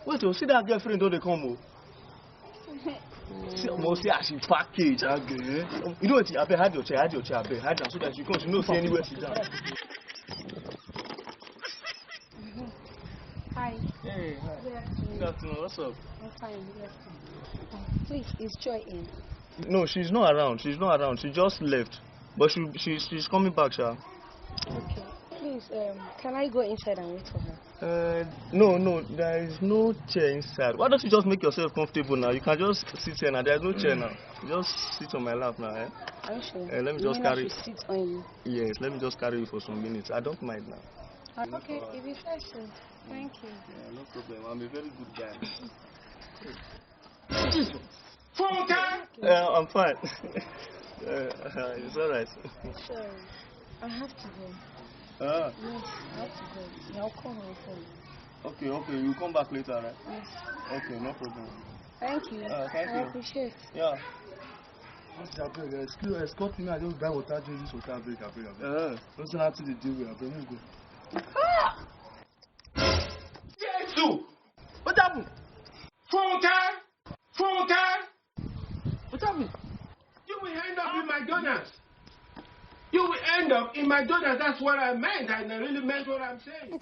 Wait, you see that girlfriend don't they come? See how she package again. You know what? I bet hide your chair, I bet hide down so that she comes. She knows anywhere she's down. Hi. Hey, hi. Good afternoon. What's up? I'm fine. Please, is Joy in? No, she's not around. She just left. But she's coming back, sir. Okay. Please, can I go inside and wait for her? No, there is no chair inside. Why don't you just make yourself comfortable now? You can just sit here now. There's no chair now. Just sit on my lap now, eh? Are you sure? Let me just carry. Sit on you. Yes, let me just carry you for some minutes. I don't mind now. Okay, if you say so. Thank you. Yeah, no problem. I'm a very good guy. I'm fine. It's alright. So, I have to go. Yes, I have to go. I'll call my phone. Okay, you come back later, right? Yes. Okay, no problem. Thank you. Thank you. I appreciate it. Yeah. Escort me, I just buy water, drink this water, break. Don't say nothing to deal with, I bring go. Jesus! What happened? Phone card? What happened? You will end up in McDonald's. You will end up in McDonald's. That's what I meant. I really meant what I'm saying.